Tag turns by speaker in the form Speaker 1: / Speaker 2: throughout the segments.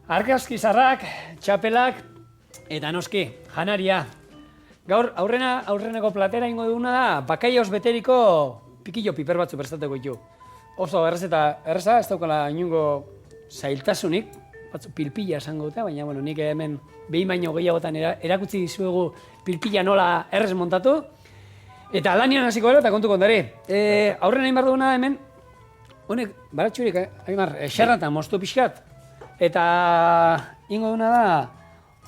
Speaker 1: Argazkizarrak, txapelak, eta noski, janaria. Gaur, aurreneko platera ingo duguna da, bakaioz beteriko pikillo piper batzu prestateko ditu. Oso erreza, ez daukala inungo zailtasunik, batzu pilpila esango dute, baina bueno, nik hemen behin baino gehiagotan erakutsi dizuegu pilpila nola errez montatu. Eta lanian hasiko gara eta kontu kontari. Aurrena egin behar duguna hemen, honek, baratxurik, Aimar, xerratan moztu pixkat. Eta ingo duna da,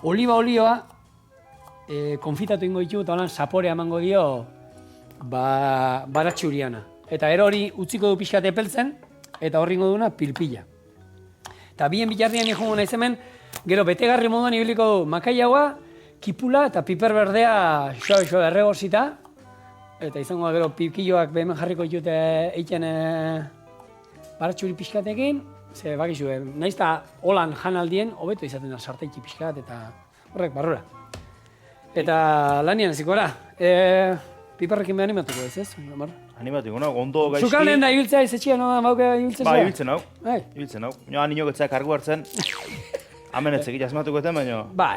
Speaker 1: oliba olioa konfitatu ingo ditu eta holan zaporea emango dio baratxuriana. Eta ero hori utziko du pixkat epeltzen eta horri ingo duna pilpila. Eta bien bitartean joango naiz hemen, gero betegarri moduan ibiliko du makaiagoa, kipula eta piper berdea xo erregozita. Eta izango da gero pikilloak behemen jarriko ditut egiten baratxuri pixkatekin. Ze bakizu, nahiz eta holan janaldien, hobeto izaten da sartaiki pixkat eta horrek barrura. Eta lanian hasiko gara. Piperrekin behar animatuko ez, Omar?
Speaker 2: Animatuko, no? Ondo gaizki...
Speaker 1: Zukalden da ibiltzea izetxia, no? Mauke ibiltzea?
Speaker 2: Ba, ibiltzen hau. Ibiltzen hau. Nioa ninoketzea kargu hartzen. Hemen etzekit asmatuko eten, baina...
Speaker 1: Ba,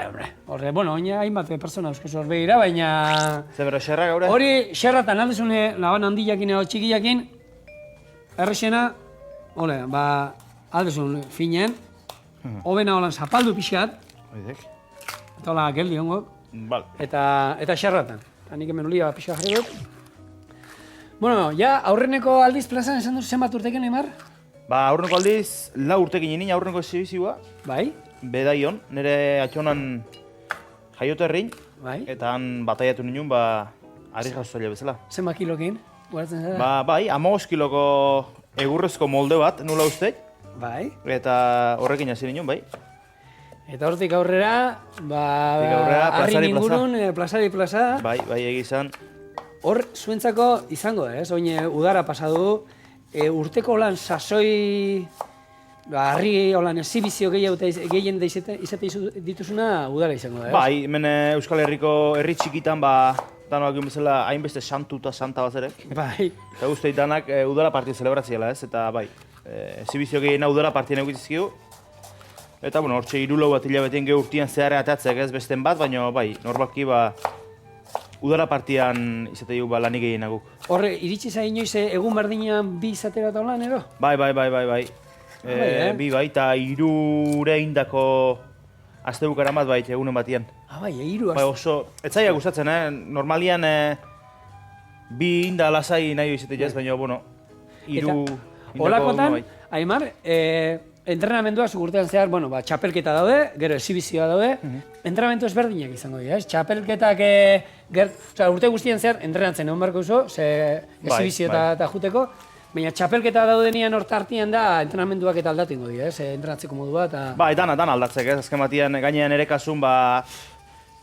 Speaker 1: horre, bueno, oina hainbat persona euskazu hor begira, baina...
Speaker 2: Zebera xerra gaur?
Speaker 1: Hori xerratan aldezune laban handiakin edo txikiakin, errexena, hole, ba, aldezun finen, hobena holan zapaldu pixkat, eta hola geldi hongo, eta xerratan. Eta nik hemen olia pixka jarri dut. Bueno, ja, aurreneko aldiz plazan esan dut zenbat urtekin, Aimar?
Speaker 2: Ba, aurreneko aldiz, 4 urtekin nien, aurreneko exhibizioa.
Speaker 1: Bai?
Speaker 2: Bedaion, nire atxonan jaiote errin, eta han bataiatu ninen, ba, harri jasozaile bezala.
Speaker 1: Zenbat kilokin, guaratzen zara?
Speaker 2: Ba, bai, 15 kiloko egurrezko molde bat, nula uste.
Speaker 1: Bai.
Speaker 2: Eta horrekin hasi ninen, bai.
Speaker 1: Eta hortik aurrera, ba,
Speaker 2: plazari
Speaker 1: ingurun, plazari plaza.
Speaker 2: Bai, egizan.
Speaker 1: Hor, zuentzako izango da, ez? Oin udara pasadu, urteko lan sasoi, harri holan exhibizio gehien izate dituzuna udara izango da, ez?
Speaker 2: Bai, hemen Euskal Herriko herri txikitan, ba, danoak egin bezala hainbeste santu eta santa bat ere.
Speaker 1: Bai.
Speaker 2: Eta guzteit danak udara partio zelebratziela, ez? Eta bai, exhibizio gehiena udara partien egitizkigu. Eta, bueno, hortxe irulau bat hilabetien gehi urtian zeharre atatzek ez besten bat, baina bai, normalki ba, udara partian izate dugu lanik gehienak guk.
Speaker 1: Horre, iritsi zain inoiz egun berdinean bi izatera eta holan, ero?
Speaker 2: Bai. Bi bai, eta irure indako azte bukaran bat bai, egunen batian.
Speaker 1: Bai, iru
Speaker 2: Bai, oso, ez zaila gustatzen, normalian bi inda lasai nahi izatea ez, baina, bueno, iru indako
Speaker 1: holakotan, Aimar, entrenamendua urtean zehar, bueno, ba, txapelketa daude, gero exhibizioa daude, entrenamendu ezberdinak izango dira, ez? Txapelketak, urte guztien zehar entrenatzen egon beharko zu, ze exhibizio eta juteko, baina txapelketa daudenian hor tartian da entrenamenduak eta aldatu ingo dira, ez? Entrenatzeko modua eta...
Speaker 2: Bai, dan aldatzek, ez? Azken batian, gainean ere kasun, ba,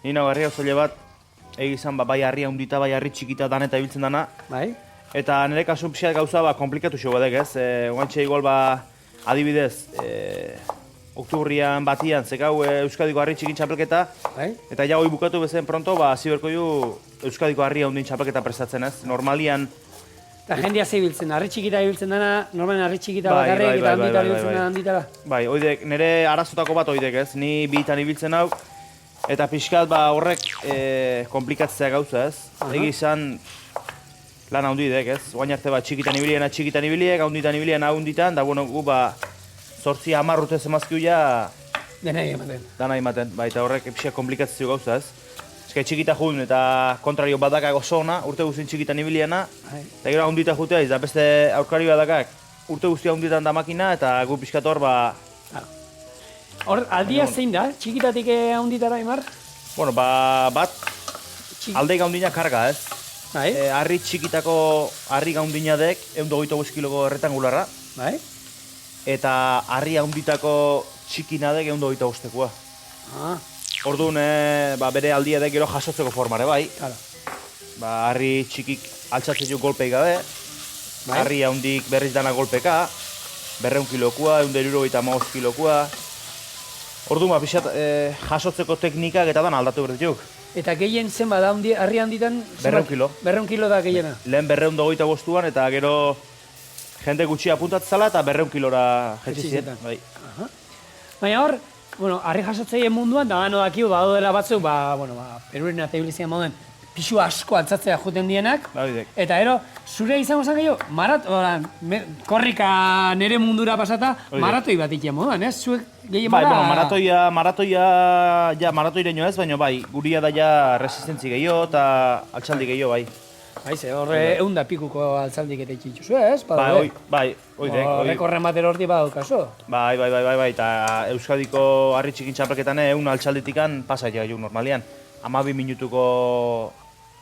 Speaker 2: nina garria zoile bat, egizan, bai harria hundita, bai harri txikita dan eta ibiltzen dana.
Speaker 1: Bai.
Speaker 2: Eta nire kasun pixat gauza, ba, komplikatu xo badek, ez? Guantxe igual, ba, adibidez, oktubrian batian zekau Euskadiko harri txikin txapelketa, eta ja hoi bukatu bezen pronto, ba, ziberko ju Euskadiko harri handin txapelketa prestatzen, ez? Normalian...
Speaker 1: Eta jendea zebiltzen, harri txikita ibiltzen dena, normalen harri txikita bakarrik eta handitara ibiltzen dena handitara.
Speaker 2: Bai, oidek, nire arazotako bat oidek, ez? Ni bitan ibiltzen hau, eta pixkat ba horrek komplikatzea gauza, ez? Egizan lan handidek, ez? Oain arte bat txikitan ibiliek, handitan, da bueno, gu ba 8-10 urte zemazkiu ja...
Speaker 1: Dena ematen.
Speaker 2: Dana ematen, bai, eta horrek pixkat komplikatzea gauza, ez? Ezkai txikita jun eta kontrario badakak oso ona, urte guztien txikitan ibiliena, eta gero handita jutea, da beste aurkari badakak urte guztia handitan da makina, eta gu pixkat hor ba...
Speaker 1: Hor, aldia zein da, txikitatik handitara, Aimar?
Speaker 2: Bueno, ba, bat, aldeik handina karga, ez? Harri txikitako harri gaundinadek 125 kiloko erretangularra.
Speaker 1: Bai.
Speaker 2: Eta harri handitako txikinadek 125-koa. Orduan, bere aldiadek gero jasotzeko formare, bai. Ba, harri txikik altxatzen du golpeik gabe. Harri handik berriz dana golpeka. 200 kilokoa, 175 kilokoa. Orduan, pixat, jasotzeko teknikak eta dan aldatu berdituk.
Speaker 1: Eta gehien zenba da harri handitan?
Speaker 2: 200 kilo.
Speaker 1: 200 kilo da gehiena?
Speaker 2: Lehen 225an eta gero jende gutxi apuntatzala eta 200 kilora jetxizien. Bai.
Speaker 1: Baina hor, bueno, harri jasotzeien munduan, da gano dakiu, dela batzuk, Peruren eta ibilizia moden, pixu asko altzatzea juten dienak, eta zure izango zen gehiago, korrika nere mundura pasata, maratoi bat ikia moduan, ez? Zuek gehien
Speaker 2: maratoireño ez, baina bai, guria da ja resistentzi gehiago eta altxaldi gehiago bai.
Speaker 1: Haize, horre eunda pikuko altzaldik eta itxitxuzu, ez?
Speaker 2: Bai,
Speaker 1: rekorren bater horti badaukazu.
Speaker 2: Bai, eta Euskadiko harri txikin txapelketan egun altxalditikan pasaia gaiuk normalian. 12 minutuko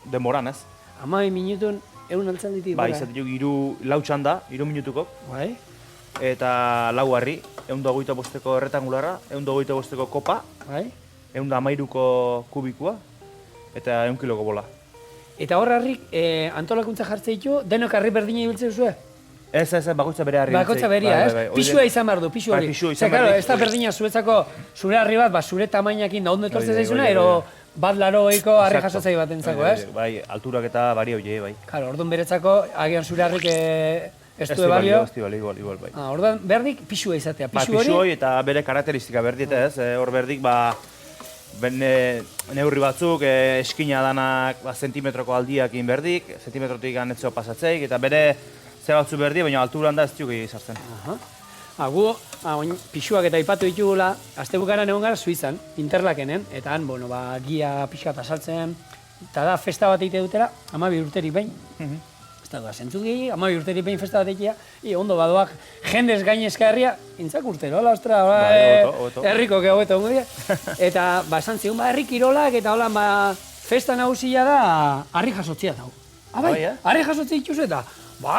Speaker 2: demoran, ez?
Speaker 1: 12 minutun egun altzalditik
Speaker 2: bai, izatik lau txanda, 3 minutuko.
Speaker 1: Bai.
Speaker 2: Eta lau harri, 125ko erretangularra, 125ko kopa,
Speaker 1: bai.
Speaker 2: 113ko kubikua, eta 1 kiloko bola.
Speaker 1: Eta hor harrik antolakuntza jartze ditu, denok harri berdina ibiltzen zuen?
Speaker 2: Ez, bakoitza bere harri.
Speaker 1: Bakoitza beria, ez? Pixua izan behar du, pixu hori. Ez da berdina zuretzako zure harri bat, zure tamainakin da ondo etortzen zaizuna, ero bat 80ko harri jasotzai bat entzako, ez?
Speaker 2: Bai, alturak eta bari hori, bai.
Speaker 1: Karo, orduan beretzako, agian zure harrik ez du balio.
Speaker 2: Ez du balio, igual, bai.
Speaker 1: Orduan berdik pixua izatea,
Speaker 2: pixu hori eta bere karakteristika berdieta, ez? Hor berdik, neurri batzuk, eskina danak zentimetroko aldiakin berdik, zentimetrotik anetzeo pasatzeik, eta bere ze batzu berdi, baina alturan da ez dugu izartzen.
Speaker 1: Gu, pixuak eta ipatu ditugula, astebukaran egon gara Suizan, Interlakenen, eta han, gia pixua pasaltzen, eta da festa bat egite dutera, 12 urterik behin. Ez da, zentzuk gehi, 12 urterik behin festa bat egitea, ondo badoak jendez gainezka herria, intzak urtero, hola, ostra, herriko gehobeto ongo dira. Eta, esan zigun, herri kirolak, eta hola, festa nagusia da, harri jasotzia dago. Harri jasotzia ikusi eta,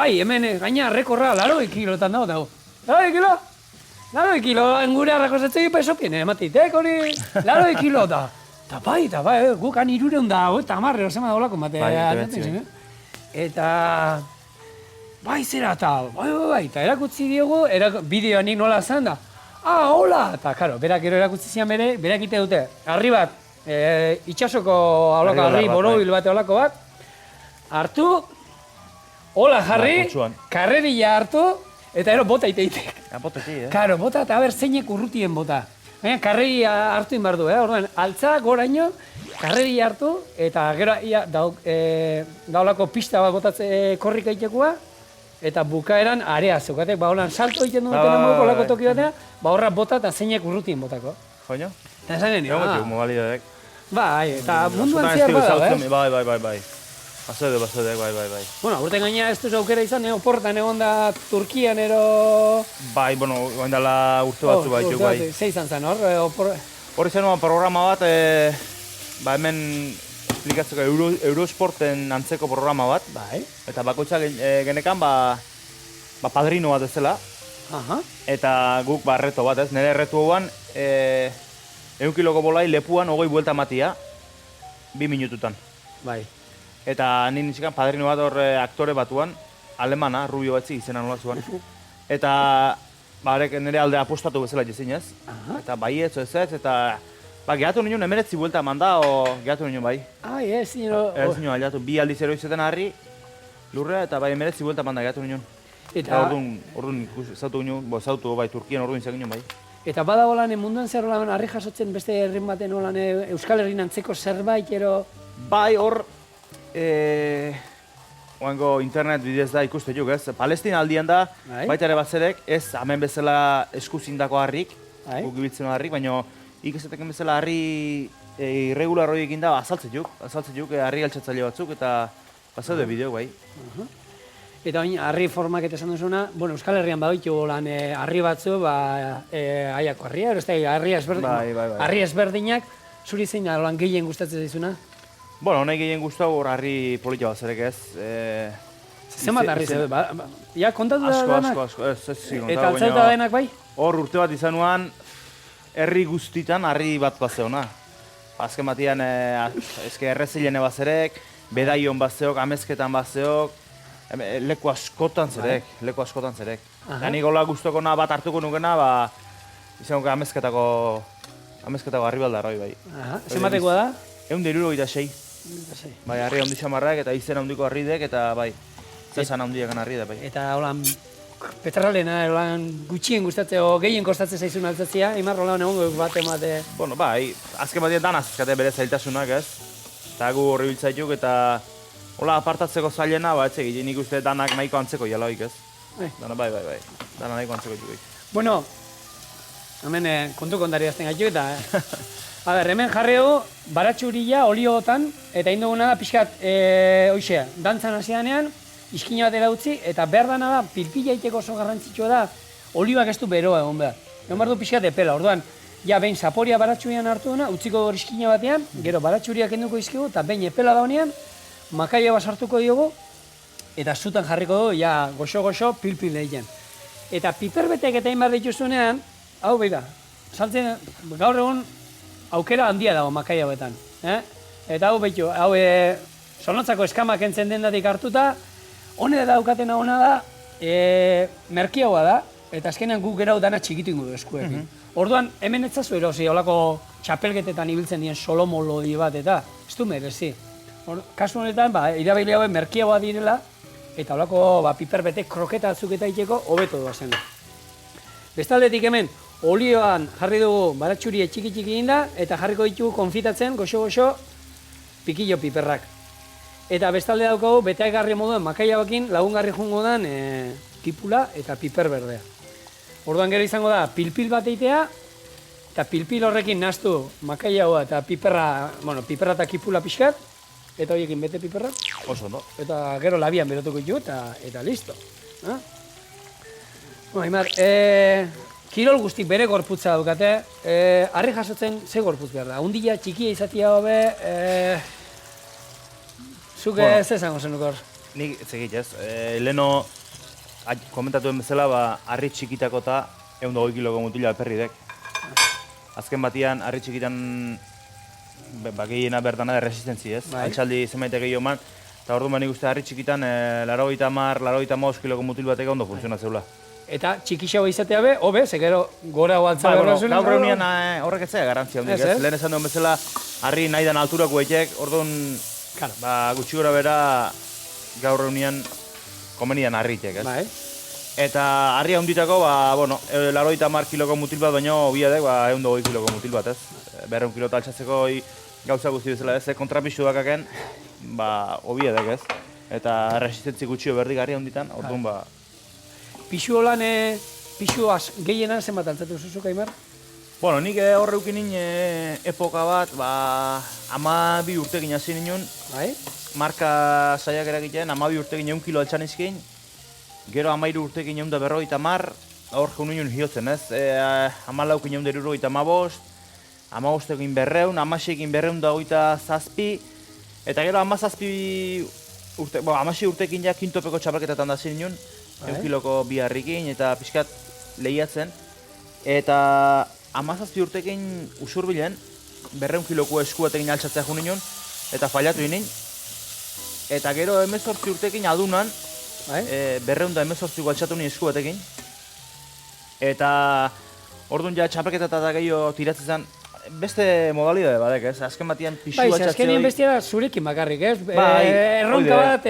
Speaker 1: hemen gaina rekorra, 80 kilotan dago. 80 kilo, engure arrakosatzei pesopien, ematitek hori, 80 kilo da. Eta bai, gukan 200 da, eta amarre, osema daulako mate. Eta, zera, eta erakutzi diogu, bideoa nik nola zan da. Hola! Eta, karo, berak gero erakutzi zian berak ite dute, harri bat, itxasoko harri borobil bate olako bat, hartu, hola jarri, karrerilla hartu, eta bota iteitek.
Speaker 2: Bota iti,
Speaker 1: Karo, bota eta zeinek urrutien bota. Baina karreria hartu inbar du, orduan, altza goraino, karreria hartu, eta gero daulako pista bat botatze korrika itekua, eta bukaeran area zeukatek, holan salto egiten duten emoko lako toki batea, horra bota eta zeinek urrutien botako.
Speaker 2: Joño?
Speaker 1: Eta esanen nio, eta munduan ziar bada,
Speaker 2: Bai. Basode, bai.
Speaker 1: Bueno, urten gaina ez duzu aukera izan, oportan egon da Turkian ero...
Speaker 2: Bai, oin dela urte batzu bai.
Speaker 1: Ze izan zen, hor?
Speaker 2: Hor izan programa bat, hemen esplikatzeko Eurosporten antzeko programa bat.
Speaker 1: Bai.
Speaker 2: Eta bakoitza genekan, padrino bat ez dela. Eta guk reto bat ez, nire retu hauan, 1 kiloko bolai lepuan 20 buelta matia, 2 minututan.
Speaker 1: Bai.
Speaker 2: Eta nien nintzikan padrino bat hor aktore batuan, alemana, Rubio batzi izena nola zuan. Eta nire alde apostatu bezala jezin ez. Eta bai ez, eta gehatu nion 19 buelta manda, gehatu nion bai.
Speaker 1: Ez nio...
Speaker 2: Ez nio, aliatu, 2 aldiz eroizetan harri, lurrea, eta 19 buelta manda gehatu nion. Eta orduan zautu nion, zautu bai, Turkian orduan izan nion bai.
Speaker 1: Eta badago lan munduan zer holan harri jasotzen beste herrin baten holan Euskal Herrin antzeko zerbait ero...
Speaker 2: Bai, hor... Oango internet bidez da ikuste juk, ez? Palestina aldian da, baita ere batzerek, ez hemen bezala eskuzindako harrik, guk ibiltzen harrik, baina ikezeteken bezala harri irregular hori egin da, azaltzen juk, harri altxatzaile batzuk, eta bazaude bideo, bai.
Speaker 1: Eta baina, harri formak eta esan duzuna, Euskal Herrian badoitu lan harri batzu, aiako harria, harri ezberdinak, zuri zein lan gehien gustatzen dizuna?
Speaker 2: Nahi gehien guztau hor harri polita bat zerek ez.
Speaker 1: Zemat harri zebe, ja kontatu da denak?
Speaker 2: Asko, ez zigon.
Speaker 1: Eta altzauta denak bai?
Speaker 2: Hor urte bat izanuan, herri guztitan harri bat bazeona. Azken batian, errezilene bat zerek, bedaion bat zeok, amezketan bat zeok, leku askotan zerek. Eta nik hola guztokona bat hartuko nukena, izango amezketako harri baldar hori bai.
Speaker 1: Zematekoa da?
Speaker 2: 176. Bai, harri handi xamarrak eta izen handiko harridek eta bai, zezan handiakan harri da bai.
Speaker 1: Eta holan petralena, gutxien gustatzen, o gehien kostatzen zaizun altzatzea, Imar, hola egon bat emate.
Speaker 2: Bueno, bai, azken batean danaz ezkate bere zailtasunak, ez? Eta gu horri biltzaituk eta hola apartatzeko zailena, ba, etxegi, nik uste danak nahiko antzeko jalaik, ez? Dana, bai, dana nahiko antzeko juik.
Speaker 1: Bueno, hemen kontu kontari azten gaitu eta... A ber, hemen jarri dugu, baratxurila oliotan, eta induguna da pixkat, hoxea, dantzan hasianean, iskina batera utzi, eta behar dana da, pilpila iteko oso garrantzitsua da, olioak ez du beroa egon behar. Egon behar du pixkat epela, orduan, ja behin zaporia baratxurian hartu duna, utziko hor iskina batean, gero baratxuriak kenduko izkigu, eta behin epela da honean, makaia bat sartuko diogu, eta zutan jarriko du, ja, goxo-goxo, pilpil egin. Eta piperbetek eta inbar dituzunean, hau beida, saltzen, gaur egun, aukera handia dago makaia hauetan. Eta hau behitu, hau zornotzako eskamak entzen dendatik hartuta, hone daukatena hona da, merkiagoa da, eta azkenean guk gerau dana txikitu ingo du eskuekin. Orduan, hemen etzazu erosi, holako txapelketetan ibiltzen dien solomolodi bat, eta ez du merezi. Kasu honetan, irabili hauen merkiagoa direla, eta holako piperbete kroketa atzuk eta iteko, hobeto doazen. Bestaldetik hemen, olioan jarri dugu baratxurie txiki-txiki inda, eta jarriko ditugu konfitatzen, goxo-goxo, pikillo piperrak. Eta bestalde daukagu, beteagarri moduan makaia bakin, lagungarri jungo dan tipula eta piper berdea. Orduan gero izango da, pilpil bat eitea, eta pilpil horrekin nahaztu makaia hoa eta piperra, bueno, piperra eta kipula pixkat, eta horiekin bete piperra.
Speaker 2: Oso, no?
Speaker 1: Eta gero labian berotuko ditu, eta listo. Imar, kirol guztik bere gorputza daukate, harri jasotzen ze gorputz behar da. Undila txikia izatia hobe, zuk ez esango zenuk hor?
Speaker 2: Nik zegit ez, leheno komentatuen bezala, harri txikitako eta 120 kiloko mutila perridek. Azken batian, harri txikitan gehiena berdana da resistentzi ez, altxaldi zenbaite gehiago man, eta orduan nik uste harri txikitan 80 kiloko mutil batek ondo funtzionatzeula.
Speaker 1: Eta txikixago izatea be, hobe, ze gero gora gualtza behar zuen.
Speaker 2: Gaur egunean horrek ez zera garantzia hondik ez. Lehen esan duen bezala, harri nahi dan alturako eitek, orduan gutxi gora bera gaur egunean komenidan harritek ez. Eta harri handitako, 80 kiloko mutil bat, baina biadek 120 kiloko mutil bat ez. 200 kilota altxatzeko gauza guzti bezala ez, kontrapisu dakaken, biadek ez. Eta resistentzi gutxio berdik harri handitan, orduan
Speaker 1: Pixu holan, pixu gehienan zenbat altzatu zuzuk, Aimar?
Speaker 2: Bueno, nik horre ukin epoka bat, 12 urtekin hasi ninen, marka zaiak eragiten, 12 urtekin 1 kilo altxan izkin, gero 13 urtekin 150, hor jau ninen hiotzen ez, 14 ukin 175, 15 egin 200, 16 egin 227, eta gero 16 urtekin ja kintopeko txapelketetan da hasi ninen, 1 kiloko bi harrikin eta pixkat lehiatzen. Eta 17 urtekin usurbilen, 200 kiloko eskuatekin altxatzea jo ninen, eta fallatu ninen. Eta gero 18 urtekin adunan, 218 altxatu ninen eskuatekin. Eta orduan ja txapelketa eta gehiago tiratzen zen, beste modalidade badek, ez? Azken batian pixu altxatzea.
Speaker 1: Azkenien bestia zurekin bakarrik, ez? Erronka bat,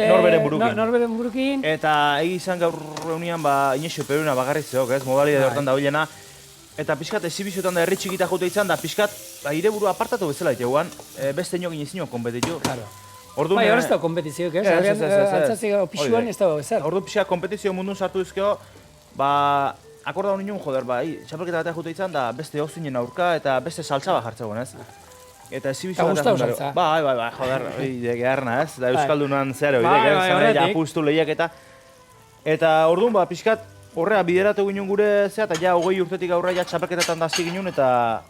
Speaker 1: norberen burukin.
Speaker 2: Eta izan gaur reunian, Inesio Peruna bakarrik zeok, ez? Modalidade hortan da bilena. Eta pixkat exhibizioetan da herri txikita jote izan, da pixkat aire buru apartatu bezala dituguan, beste inokin ezin kompetitu.
Speaker 1: Hor ez da kompetizioak, ez? Altzatzea pixuan ez da bezer.
Speaker 2: Ordu pixkat kompetizio mundun sartu dizkeo, akorda honi nuen, txapelketa batean jute izan, da beste hozinen aurka eta beste saltza bat jartzegoen, ez? Eta exhibizio bat
Speaker 1: gustau saltza.
Speaker 2: Geharna, ez? Da Euskaldunan zeharo, apustu lehiak eta orduan, pixkat, horrea bideratu ginen gure zea, eta ja 20 urtetik aurra ja txapelketetan da hasi ginen, eta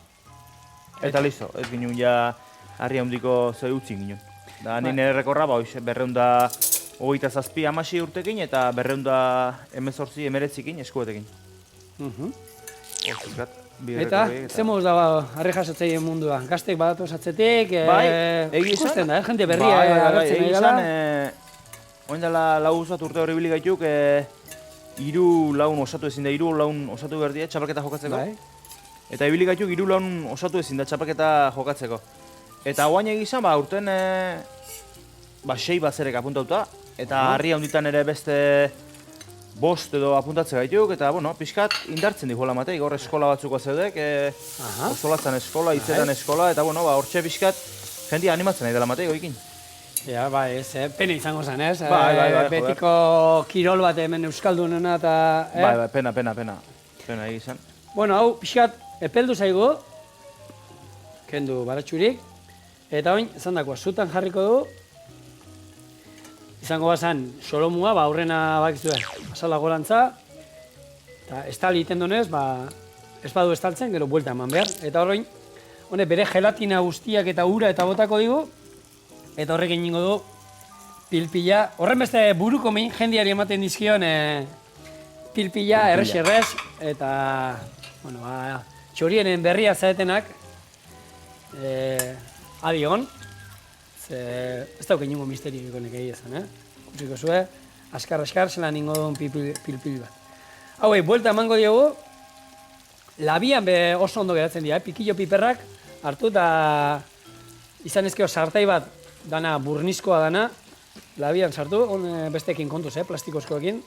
Speaker 2: listo, ez ginen ja harri handiko zoi utzi ginen. Da nire rekorra, 227 16 urtekin eta 218 19 eskuetekin.
Speaker 1: Eta, ze moduz da harri jasotzeien mundua? Gaztek badatu esatzetik, ikusten da, jende berria agertzen nahi gala.
Speaker 2: Oin dela lau uzat urte hori bilik gaituk, 3 laun osatu ezin da, 3 laun osatu behar dira txapelketa jokatzeko. Eta ibilik gaituk 3 laun osatu ezin da txapelketa jokatzeko. Eta guain egizan, urten 6 bazerek apuntauta, eta harri handitan ere beste bost edo apuntatze gaituk, eta, bueno, pixkat indartzen dihuela matei, gaur eskola batzuko zeudek, osolatzen eskola, hitzetan eskola, eta, bueno, hortxe pixkat jendia animatzen nahi dela matei goikin.
Speaker 1: Ja, bai, pena izango zen, ez?
Speaker 2: Bai,
Speaker 1: betiko kirol bat hemen euskaldunena eta...
Speaker 2: Bai, pena egizan.
Speaker 1: Bueno, hau, pixkat, epeldu zaigu, kendu baratxurik, eta oin, zandakoa, zutan jarriko du, izango bazan solomua, aurrena bakizue, asala gorantza, eta estali iten donez, ez badu estaltzen, gero buelta eman behar. Eta horrein, bere gelatina guztiak eta ura eta botako digu, eta horrek egingo du pilpila. Horren beste buruko min jendiari ematen dizkion pilpila errez, eta txorienen berria zaetenak, adi hon, ez dauk inungo misterioiko nekei ezan, Kusiko zue, askar, zelan ingo duen pilpil bat. Hauei, buelta emango diogu, labian oso ondo geratzen dira, pikillo piperrak hartu eta izan ezkeo sartai bat, dana burnizkoa dana, labian sartu, bestekin kontuz, plastikozkoekin.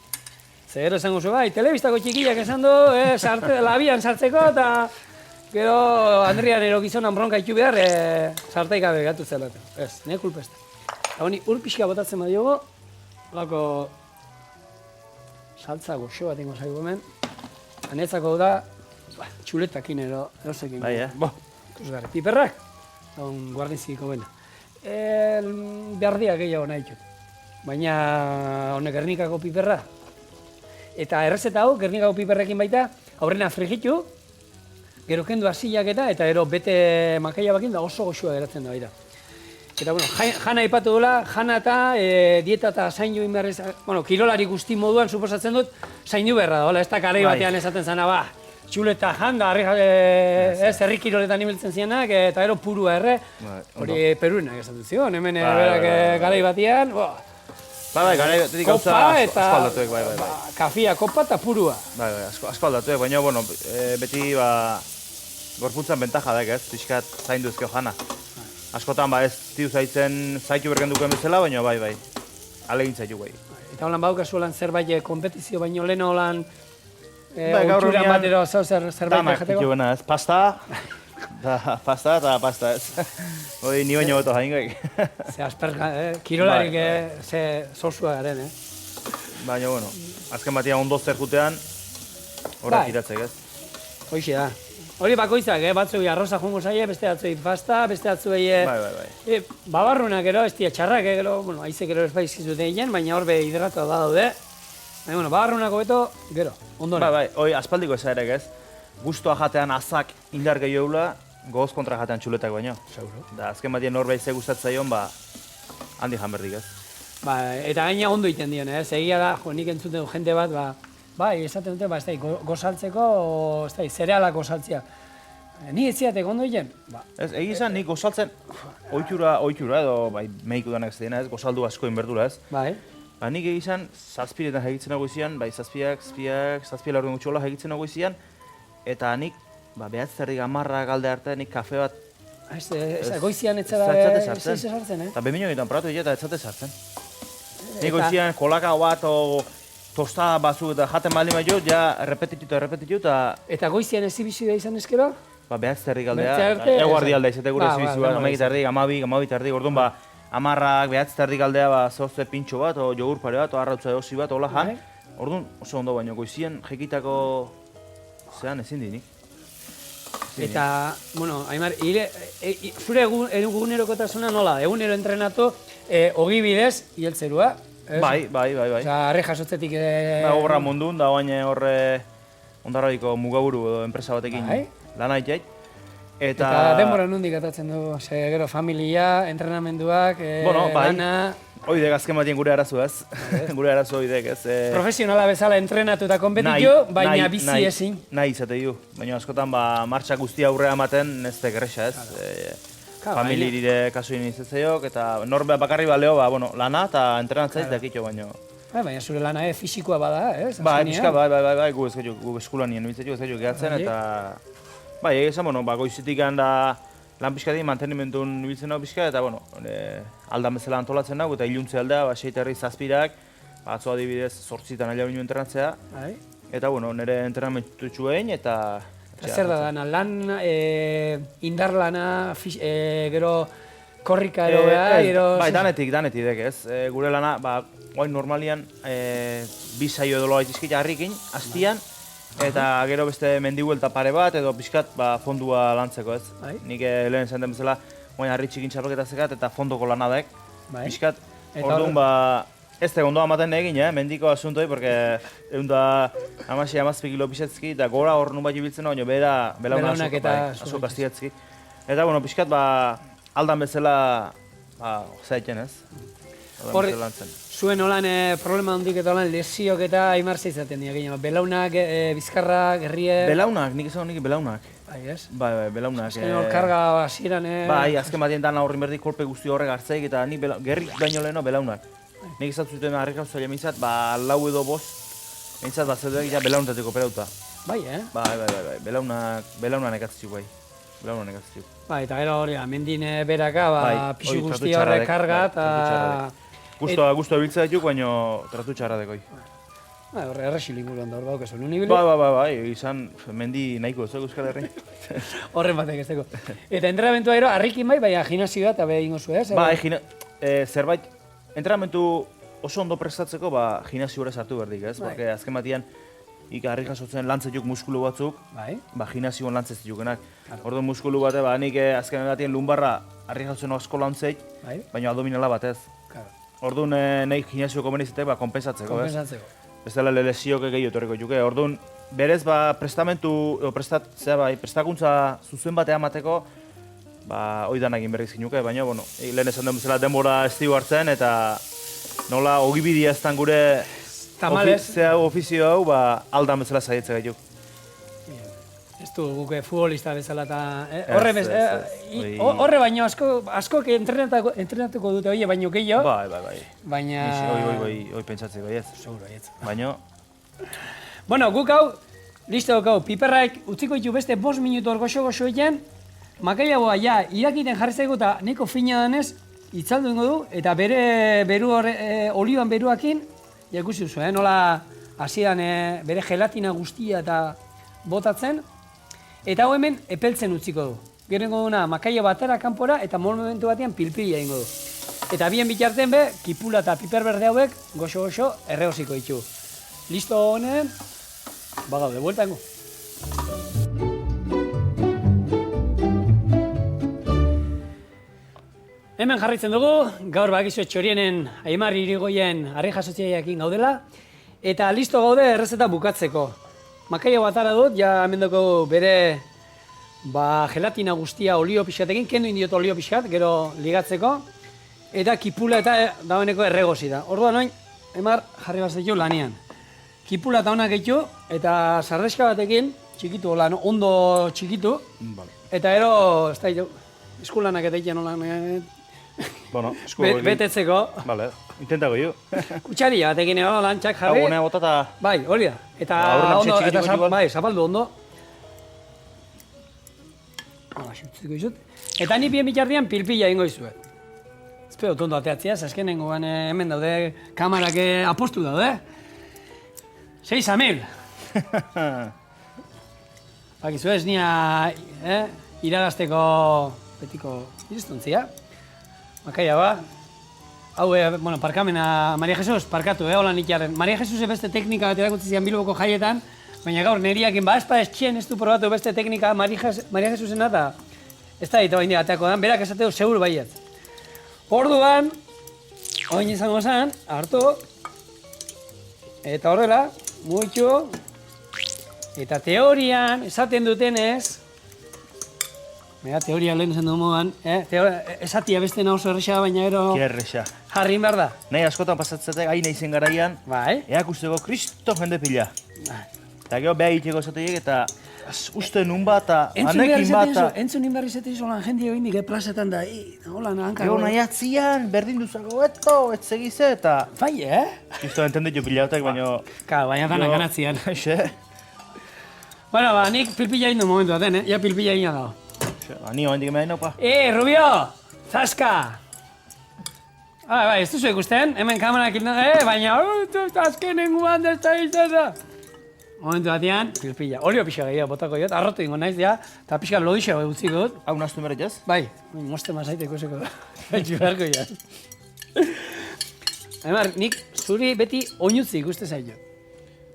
Speaker 1: Zer esango zu, bai, telebistako txikiak esan du, labian sartzeko, eta gero Andrian erokizonan bronka itu behar, sartai gabe gatu zela. Ez, nire kulpesta. Eta honi, ur pixka botatzen badiogo, lako saltza goxo bat ingo zaigu hemen. Anetzako da, txuletakin erosekin.
Speaker 2: Bai,
Speaker 1: Ikusgarri, piperrak, guarniziko bena. Berdia gehiago nahi ditut. Baina honek Gernikako piperra. Eta errezeta hau, Gernikako piperrekin baita, aurrena frigitu, gero kendu asilak eta gero bete makaia bakin da oso goxua geratzen da baita. Eta, jana ipatu dula, jana eta dieta eta zaindu inberrez, kirolari guzti moduan suposatzen dut, zaindu berra da, ez da karei batean esaten zana, txuleta janda, herri kiroletan ibiltzen zianak, eta gero purua hori peruenak esaten zion, hemen berak garai batean,
Speaker 2: Bai, garai batetik gauza asko aldatuek, bai.
Speaker 1: Kafia, kopa eta purua.
Speaker 2: Bai, asko aldatuek, baina, beti, gorpuntzan bentaja daik, ez, pixkat zaindu ezkeo jana. Askotan, ez tiu zaitu bergendukoen bezala, baina, bai, alegin zaitu, bai.
Speaker 1: Eta holan baukazu holan zerbait kompetizio, baino lehen holan oituran batero zerbait jateko?
Speaker 2: Buena, ez, pasta eta pasta, ez. Hoi, ni baino beto jaingoik.
Speaker 1: Ze asperga, kirolarik zozua garen,
Speaker 2: Baina, azken batia ondo zer jutean, horrek iratzek, ez.
Speaker 1: Hoixe da. Hori bakoitzak, batzuei arroza jongo zaie, beste batzuei pasta, beste batzuei...
Speaker 2: Bai.
Speaker 1: Babarrunak gero, ez dira txarrak, aizek gero ez baizkizuten egin, baina horbe hidratua da daude. Baina, babarrunako beto, gero, ondora.
Speaker 2: Bai, hoi, aspaldiko ezarek, ez. Guztua jatean azak indar gehioula, goz kontra jatean txuletak baino.
Speaker 1: Seguro.
Speaker 2: Da, azken batien norbait ze gustatzaion, handi jan berdik, ez.
Speaker 1: Eta gaina ondo iten dion, egia da, nik entzuten du jente bat, bai, esaten dute, ez da, gozaltzeko, ez da, zerealak gozaltzea. Ni ez ziatek ondo iten?
Speaker 2: Ez, egizan, nik gozaltzen, oitura edo, mehiko danak ez dena, ez, gozaldu asko inberdura, ez.
Speaker 1: Bai.
Speaker 2: Nik egizan, zazpiretan egitzen nago izian, zazpiela orduan gutxola egitzen nago izian, eta nik, behatzerrik amarra galde arte, nik kafe bat...
Speaker 1: Goizian ez zara sartzen,
Speaker 2: Eta bemino egiten paratu eta ez zate sartzen. Nik goizian kolaka bat o tostada batzu eta jaten baldin bat jo, ja repetitu eta...
Speaker 1: Eta goizian ez zibizioa izan ezkero?
Speaker 2: Behatzerrik galdea, eguardi aldea izate gure zibizioa, amagitarrik, amabitarrik, orduan amarrak, behatzerrik galdea zortze pintxo bat, o jogur pare bat, o arrautza egosi bat, hola jan. Orduan oso ondo baino, goizien jekitako zean ezin dinik.
Speaker 1: Eta, Aimar, zure egunerokotasuna nola? Egunero entrenatu, ogi bidez, hieltzerua.
Speaker 2: Bai.
Speaker 1: Osa, arre jasotzetik...
Speaker 2: Horra mundun, da baina horre ondarrabiko mugaburu edo enpresa batekin lan aitzait.
Speaker 1: Eta denbora nondik atatzen du, gero familia, entrenamenduak, lana...
Speaker 2: Oidek azken batien gure arazo ez, gure arazo oidek ez.
Speaker 1: Profesionala bezala entrenatu eta konpetitu, baina bizi ezin.
Speaker 2: Nahi izate du, baina askotan martxak guztia aurrea ematen ez tegerresa ez. Familirire kasuin izatzeiok eta norbea bakarri baleo, lana eta entrenatzaiz dakitxo baino.
Speaker 1: Baina zure lana fisikoa bada, ez?
Speaker 2: Bai, gu eskulan nien nuitzaitu, ez gehatzen eta... Bai, egizan, goizitik handa lan pixkatik mantenimentun ibiltzen nago pixka eta, aldan bezala antolatzen nago eta iluntze aldea, 6 zazpirak, atzo adibidez 8 aila binu entrenatzea,
Speaker 1: Bai.
Speaker 2: eta bueno, nire entrenamentu egin eta...
Speaker 1: Zer da dana, lan, indar lana, gero korrika ero beha, gero...
Speaker 2: Bai, danetik dek ez. Gure lana, oain normalian, bi saio edo loa itizkit harrikin, hastian, eta gero beste mendibuelta pare bat, edo pixkat fondua lantzeko ez. Nik lehen zen den bezala, oain harri txikin txapelketa zekat eta fondoko lanadek. Pixkat, orduan ez da gondoa ematen egin, mendiko asuntoi, porque amazpi kilo pixetzki, eta gora hor nun bat jubiltzen, baina belaunak asko kastiatzki. Eta, bueno, pixkat, aldan bezala, zaiten ez.
Speaker 1: Horri, zuen holan problema handik eta holan lesiok eta aimartza izaten dira, belaunak, bizkarrak, gerriek...
Speaker 2: Belaunak, nik esan honik belaunak.
Speaker 1: Bai, ez?
Speaker 2: Bai, belaunak.
Speaker 1: Azken hor karga hasieran...
Speaker 2: Bai, azken batien dana horrin berdik kolpe guzti horrek hartzeik, eta ni gerrik baino leheno belaunak. Nik izan zuten harrikau zaila mintzat, 4 edo 5, mintzat zeudeak ja belaunetateko operauta.
Speaker 1: Bai,
Speaker 2: Bai, belaunak nekatzitxuk bai. Belaunak nekatzitxuk.
Speaker 1: Bai, eta gero hori, mendin beraka, pixu guzti horrek karga, eta...
Speaker 2: Guztua biltzea dituk, baina tratu txarra dekoi.
Speaker 1: Bai, horre errexil inguruan da hor daukezu, nuen ibili?
Speaker 2: Bai, izan mendi nahiko ez Euskal Herri.
Speaker 1: Horren batek ez deko. Eta entrenamentua gero, harrikin bai, baina gimnasioa eta behin gozu, ez?
Speaker 2: Bai, zerbait, entrenamentu oso ondo prestatzeko, gimnasio horrez hartu berdik, ez? Porque azken batian, harri jasotzen lantzetuk muskulu batzuk, gimnasioan lantzezitukenak. Orduan muskulu bate, nik azken batian lumbarra harri jasotzen asko lantzeit, baina abdominala batez. Orduan nahi gimnasio komenizetek konpensatzeko, ez?
Speaker 1: Kompensatzeko.
Speaker 2: Bestela lesioak gehiago etorriko juke. Orduan, berez prestakuntza zuzen batea emateko, oidan egin berriz ginuke, baina, bueno, lehen esan den bezala denbora ez digu hartzen, eta nola ogibidia ez dan gure ofizio hau, aldan bezala zaietze gaituk.
Speaker 1: Ez du guke futbolista bezala eta... Horre baino asko entrenatuko dute, oie, baino gehiago.
Speaker 2: Bai.
Speaker 1: Baina...
Speaker 2: Hoi pentsatzeko, ez.
Speaker 1: Seguro, ez.
Speaker 2: Baina...
Speaker 1: Bueno, guk hau, listo guk hau, piperraik utziko ditu beste 5 minutu hor goxo egin, makaiagoa ja, irakiten jarri zaigu eta neko fina denez, itzaldu ingo du, eta bere beru olioan beruakin, ikusi duzu, nola hasieran bere gelatina guztia eta botatzen, eta hau hemen epeltzen utziko du. Gero ingo duna makaia batera kanpora eta momentu batean pilpila ingo du. Eta bien bitartean kipula eta piper berde hauek goxo erregosiko ditu. Listo honen, gaude, buelta ingo. Hemen jarraitzen dugu, gaur bakizu txorienen Aimar Irigoien harri jasotzaileekin gaudela, eta listo gaude errezeta bukatzeko. Makaia batara dut, ja hemen dugu bere gelatina guztia olio pixatekin, kendu indiot olio pixat, gero ligatzeko, eta kipula eta dagoeneko erregozi da. Orduan noin, Aimar jarri bazetu lanian. Kipula eta honak egitu, eta sarreska batekin, txikitu, ondo txikitu, eta ero, ez da, eskulanak eta egiten holan,
Speaker 2: Bueno,
Speaker 1: betetzeko.
Speaker 2: Vale, intentako jo.
Speaker 1: Kutsaria batekin ero lantxak jarri.
Speaker 2: Hau botata...
Speaker 1: Bai, hori da. Eta ondo, eta zapaldu ondo. Xutziko izut. Eta ni bien bitardian pilpila ingo izuet. Espero tondo ateatzea, azkenengo hemen daude kamarak apostu daude. 6.000. Bakizu ez nia iragazteko betiko iristontzia. Makaia hau, bueno, parkamena, Maria Jesus, parkatu, holan itxarren. Maria Jesus beste teknika bat erakutzi zian Bilboko jaietan, baina gaur neriakin, espa etxien ez du probatu beste teknika Maria Jesusena eta ez da ditu baina ateako dan, berak esateu seguru baiet. Orduan, oin izango zen, hartu, eta horrela, muitxu, eta teorian esaten dutenez, teoria lehen esan du moduan, esatia beste oso erresa, baina gero...
Speaker 2: Erresa.
Speaker 1: Jarri behar da.
Speaker 2: Nahi askotan pasatzetek, hain eizen garaian, eak usteko kristo jende pila. Eta gero beha egiteko esateiek eta uste nun bat, anekin bat...
Speaker 1: Entzun behar izatea izolan jende hori nik plazetan da, holan hanka...
Speaker 2: Gero nahi atzian, berdin duzako, ez segize eta...
Speaker 1: Bai,
Speaker 2: Kristo entendet jo pilaotek, baina...
Speaker 1: Baina danak ganatzian. Bueno, nik pilpila egin du momentu baten, ja pilpila egin dago.
Speaker 2: Ni oa hendik emea inopa.
Speaker 1: Rubio! Zaska! Bai, ez duzu ikusten, hemen kamerak baina azkenenguan desta izan. Momentu batean, pilpila, olio pixa gehiago botako jot, arrotu ingo naiz, ja, eta pixa lodixo utziko dut.
Speaker 2: Hau naztu meret jaz?
Speaker 1: Bai, moste mazaiteko eseko da. Gaitxu beharko ja. Aimar, nik zuri beti oinutzi ikuste zailo.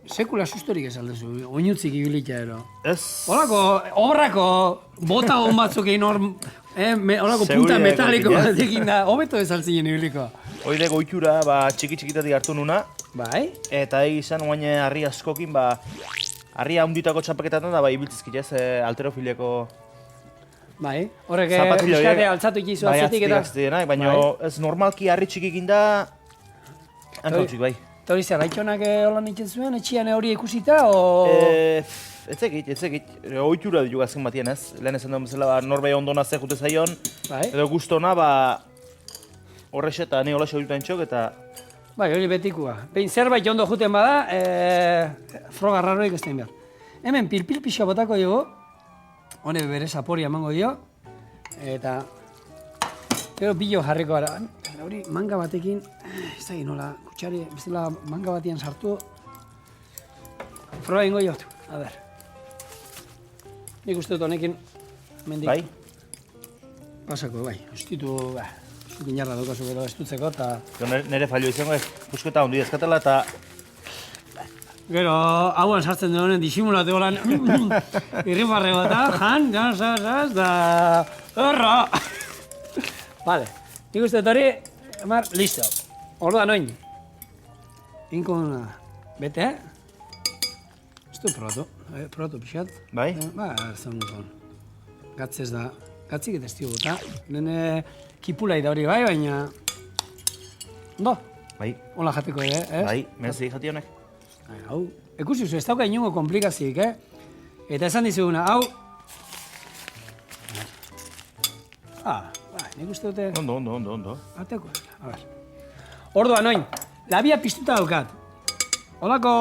Speaker 1: Sekula sustorik ez aldezu, oinutzik ibilitea ero.
Speaker 2: Ez.
Speaker 1: Olako, obrako, bota hon batzuk egin hor, olako punta metaliko batekin da, hobeto ez altzinen ibiliko.
Speaker 2: Hoide goitura, txiki-txikitatik hartu nuna.
Speaker 1: Bai?
Speaker 2: Eta egizan oain harri askokin, harria handitako txapaketan da, ibiltzizkit ez, alterofileko...
Speaker 1: Bai, horrek pixkate altzatu ikizu atzetik eta...
Speaker 2: Bai, baina ez normalki harri txikikin da... Hankautzik, bai.
Speaker 1: Eta hori zer, gaitxonak holan itzen zuen, etxian hori ikusita, o...?
Speaker 2: Etzekit. Oitura ditu azken batien ez. Lehen esan duen bezala, norbait ondona ze jute zaion.
Speaker 1: Bai.
Speaker 2: Edo guztona, horrexe eta ne hola xaudutan txok eta...
Speaker 1: Bai, hori betikua. Behin zerbait ondo juten bada, froga raroik ez behar. Hemen pilpil pixa botako dugu, hone bere sapori emango dio, eta gero bilo jarriko gara. Hori manga batekin, ez da nola, kutxari, bezala manga batian sartu, froga ingo jotu, a ber. Nik uste dut honekin, mendik.
Speaker 2: Bai?
Speaker 1: Pasako, bai, ustitu, Ginarra daukazu gero estutzeko eta...
Speaker 2: Nere fallo izango ez, pusketa ondi ezkatela eta...
Speaker 1: Gero, hauan sartzen den honen disimulatu golan... Irribarrego eta, jan, da... Horra! Vale, nik uste dut hori, Aimar, listo. Orduan oin. Inko bete, ez du probatu pixat.
Speaker 2: Bai?
Speaker 1: Zon. Gatzez da, gatzik eta ez dio bota. Nene... Kipulai da hori bai, baina... Ondo?
Speaker 2: Bai.
Speaker 1: Hola jateko ere, ez?
Speaker 2: Bai, mezi jati honek.
Speaker 1: Hau, ekusi zu, ez dauka inungo komplikazik, Eta esan dizuguna, hau... Nik uste dute...
Speaker 2: Ondo.
Speaker 1: Ateko, a ber. Orduan, oin, labia piztuta daukat. Holako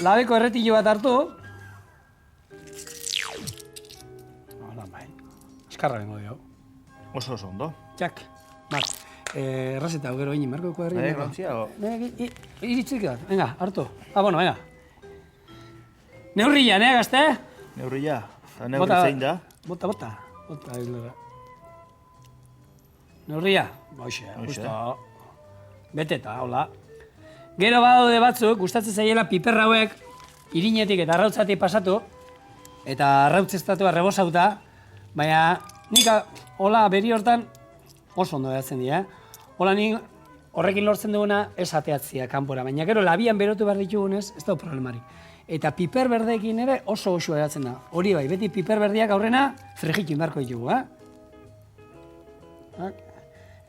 Speaker 1: labeko erretillo bat hartu. Hola, bai. Eskarra bengo dio.
Speaker 2: Oso ondo.
Speaker 1: Txak, bat, errazeta gero egin, marko kuadri.
Speaker 2: Grantzia o?
Speaker 1: Iritzik da, venga, hartu. Bueno, venga. Neurria, gazte?
Speaker 2: Neurria, eta neurri zein da?
Speaker 1: Bota, izlera. Neurria, hoxe, justo. Beteta, hola. Gero badaude batzuk, gustatzen zaiela piper hauek irinetik eta arrautzatik pasatu, eta arrautzestatua rebosauta, baina nik hola beri hortan oso ondo behatzen dira, Hola nik horrekin lortzen duguna ez ateatzia kanpora, baina gero labian berotu behar ditugunez, ez da problemarik. Eta piper berdeekin ere oso goxua eratzen da. Hori bai, beti piper berdiak aurrena frijitu indarko ditugu,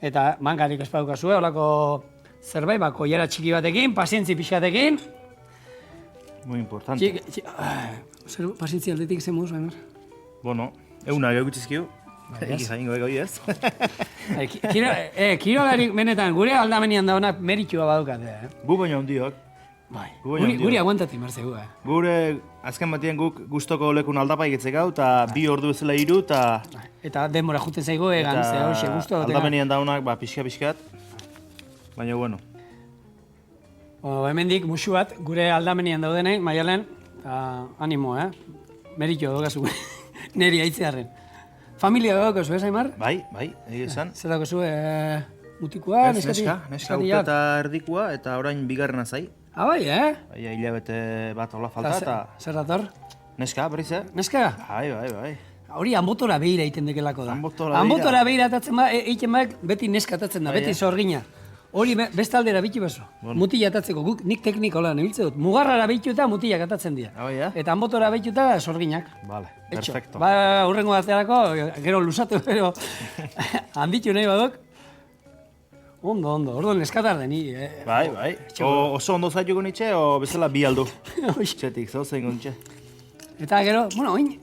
Speaker 1: Eta mangarik ez badukazue, holako zerbait, koiara txiki batekin, pazientzi pixatekin.
Speaker 2: Muy importante.
Speaker 1: Pazientzi aldetik zen moz, Aimar?
Speaker 2: Bueno, euna gehiagotzizkiu. Egi jaingo egoi ez.
Speaker 1: Kirolarik benetan, gure aldamenian daunak meritua badukate.
Speaker 2: Gu baina hondiok.
Speaker 1: Bai, guri aguantati marzegu.
Speaker 2: Gure azken batien guk gustoko lekun aldapai getzekau, eta 2 ordu bezala 3, eta...
Speaker 1: Eta denbora juten zaigo egan, ze hoxe guztu.
Speaker 2: Aldamenian daunak, pixka-pixkat. Baina, bueno.
Speaker 1: Hemendik musu bat, gure aldamenian daudenei, Maialen, animo, meritua daukazu, neri aitzearen. Familia daukazu, Aimar?
Speaker 2: Bai, egia esan.
Speaker 1: Zer daukazu, mutikoa,
Speaker 2: neska urte eta erdikua, eta orain bigarrena zai.
Speaker 1: Bai,
Speaker 2: Bai, hilabete bat hola falta, eta...
Speaker 1: Zer dator?
Speaker 2: Neska, berriz,
Speaker 1: Neska?
Speaker 2: Bai.
Speaker 1: Hori anbotora behira egiten dekelako da.
Speaker 2: Anbotora
Speaker 1: behira atatzen egiten bak, beti neska atatzen da, beti sorgina. Hori beste aldera bitu beso. Mutila atatzeko, nik teknikola nebiltze dut. Mugarrara bitu eta mutilak atatzen dira. Eta anbotora bitu eta sorginak.
Speaker 2: Vale, perfecto.
Speaker 1: Hurrengo baterako, gero lusatu, pero handitu nahi badok. Ondo, orduan neskatar deni.
Speaker 2: Bai. Oso ondo zaituko nitxe, o bezala bi aldu. Txetik, zauzen nitxe.
Speaker 1: Eta gero, oin,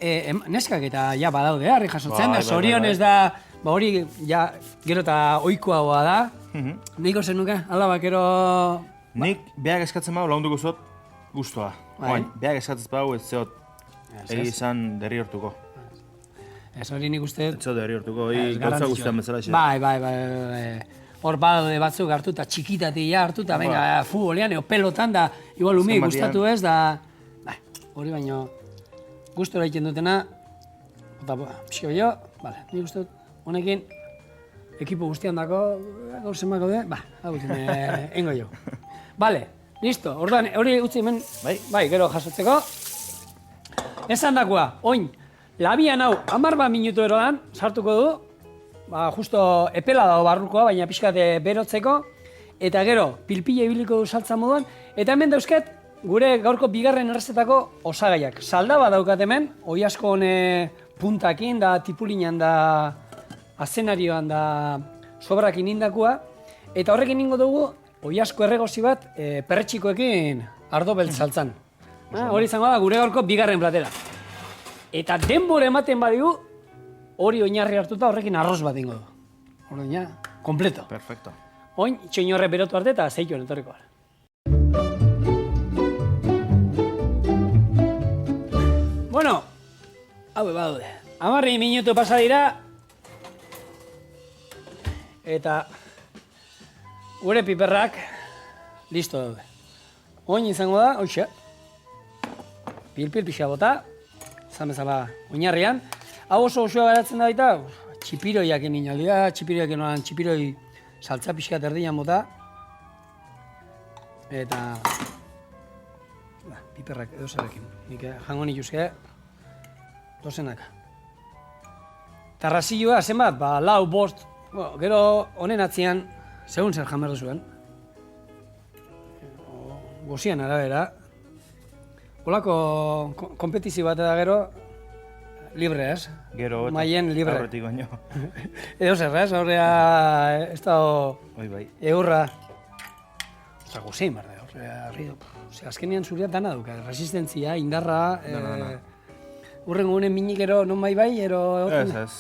Speaker 1: neskak eta ja badaude, harri jasotzen da, zorionez da, hori gero eta oikoagoa da. Niko zenuke, alabak gero...
Speaker 2: Nik behar eskatzen bau lagunduko zot guztua. Behar eskatzen bau ez zeot egizan derri hortuko. Ez
Speaker 1: hori nik uste...
Speaker 2: Ez zeot derri hortuko, gauza guztian bezala xe.
Speaker 1: Bai. hor badaude batzuk hartuta, txikitatia hartuta, venga, futbolean, pelotan, da, igual umi gustatu ez, da, hori baino, gustora egiten dutena, eta, pixko jo, bale, nik uste dut, honekin, ekipo guztian dako, gaur zenbat gaude, hau engo jo. Bale, listo, orduan, hori utzi hemen, bai, gero jasotzeko. Esan dakoa, oin, labian hau, 10 minutu erodan, sartuko du, justo epela dago barrukoa, baina pixkate berotzeko, eta gero, pilpila ibiliko du saltza moduan, eta hemen dauzket, gure gaurko bigarren errezetako osagaiak. Saldaba daukat hemen, oiasko hone puntakin, da tipulinan, da azenarioan, da sobrakin indakua, eta horrekin ingo dugu, oiasko erregozi bat, perretxikoekin ardo beltz saltzan. Hori izango da, gure gaurko bigarren platera. Eta denbora ematen badigu, hori oinarri hartuta horrekin arroz bat ingo du. Hori oina, kompleto.
Speaker 2: Perfecto.
Speaker 1: Oin, txoinorre berotu arte eta zeituen etorriko gara. Bueno, hau badaude. 10 minutu pasa dira, eta gure piperrak listo daude. Oin izango da, hoxe, pil-pil pixa bota, zan bezala oinarrian. Hau oso osoa garatzen da baita, txipiroiak egin aldira, txipiroi saltza pixka erdian bota. Eta, piperrak edo zerrekin, nik jango nituzke, dozenak. Tarrazioa, zenbat, 4, 5, gero honen atzian, segun zer jan behar zuen. Gozian arabera. Olako kompetizio bat da gero, libre ez?
Speaker 2: Gero,
Speaker 1: maien libre.
Speaker 2: Aurretik baino.
Speaker 1: Edo zer ez, horrea ez dago eurra. Osta, gozein behar da, horrea, azkenean zuria dana duka, resistentzia, indarra, urrengo honen minik ero non bai, ero...
Speaker 2: Ez.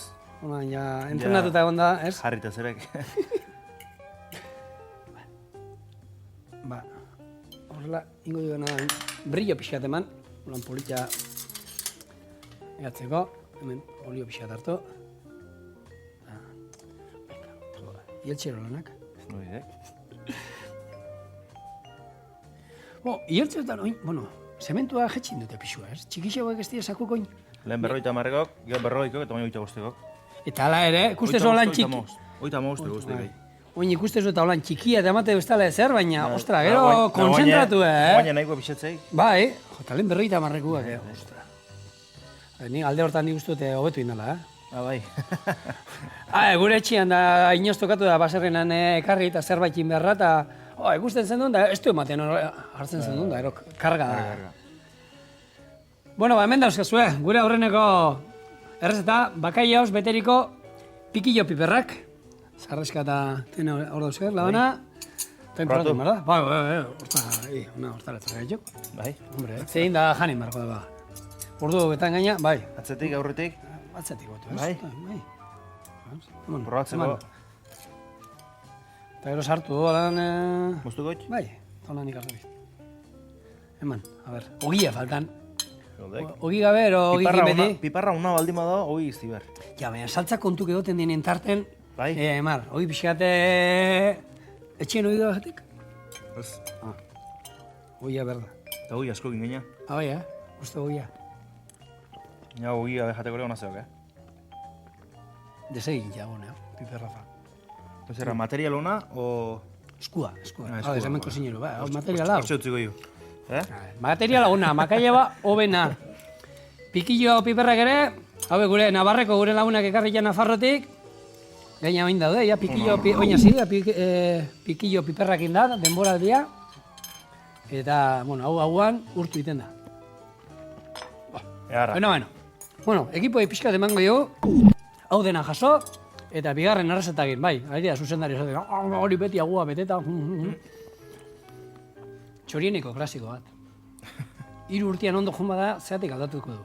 Speaker 1: Ja, entrenatuta egon da, ez?
Speaker 2: Jarrita zerek.
Speaker 1: Horrela, ingo duena brillo pixkat eman, holan polita egatzeko, hemen olio pixkat hartu. Ieltxero lanak. Ieltxerotan, zementua jetxin dute pixua, ez? Txikixegoek ez dira sakuko oin.
Speaker 2: Lehen 50 gero 40 eta baina 25.
Speaker 1: Eta ala ere, ikustez holan txiki.
Speaker 2: 85 guzti.
Speaker 1: Oin ikustez eta holan txikia eta emate bestala ezer, baina, ostra, gero konzentratu,
Speaker 2: Baina nahiko pixetzei.
Speaker 1: Bai, eta lehen 50 ostra. Ni alde hortan nik uste dute hobetu indala,
Speaker 2: Bai.
Speaker 1: Gure etxian da inoz tokatu da baserrenan ekarri eta zerbaitin beharra, eta ikusten zen duen, da ez du ematen hartzen zen duen, da, ero, karga da. Bueno, hemen dauzkazue, gure aurreneko errezeta, bakaiaoz beteriko pikillo piperrak. Zarrezka eta tene hor dauzkaz, labana. Temperatu, berda? Hortara etzak gaituk.
Speaker 2: Bai.
Speaker 1: Hombre, zein da janin barko da. Ordu betan gaina, bai.
Speaker 2: Atzetik, aurretik?
Speaker 1: Atzetik gotu, ez?
Speaker 2: Bai.
Speaker 1: Probatzeko. Eta gero sartu holan...
Speaker 2: Moztu goit?
Speaker 1: Bai, holan ikartu. Eman, a ber, ogia faltan. Ogi gabe, ero ogi gimeti.
Speaker 2: Piparra una baldima da, ogi izti behar.
Speaker 1: Ja, baina saltza kontuk egoten dinen tarten.
Speaker 2: Bai.
Speaker 1: Mar, ogi pixkate... Etxien ogi da bajatik?
Speaker 2: Ez.
Speaker 1: Ogia berda.
Speaker 2: Eta ogi asko ginen.
Speaker 1: Bai, uste ogia.
Speaker 2: Ja, ogi abejateko hona zeok,
Speaker 1: Desegin jagun, piperrafa.
Speaker 2: Ez era material ona, o...
Speaker 1: Eskua. Ez hemen kozinero, ba, materiala.
Speaker 2: Hortxe utziko ju.
Speaker 1: Materiala ona, makaila ba, hobena. Pikillo piperrak ere, hau gure Navarreko gure lagunak ekarriak Nafarrotik. Gaina oin daude, pikillo, oina zidea, pikillo piperrakin da, denboraldia. Eta, hauan urtu iten da. Bueno, ekipo pixkat emango dugu, hau dena jaso, eta bigarren errezetagin, bai, ari da, zuzendari esaten, hori beti agua beteta. Txorieneko klasiko bat. 3 urtean ondo jumba da, zeatik aldatuko du.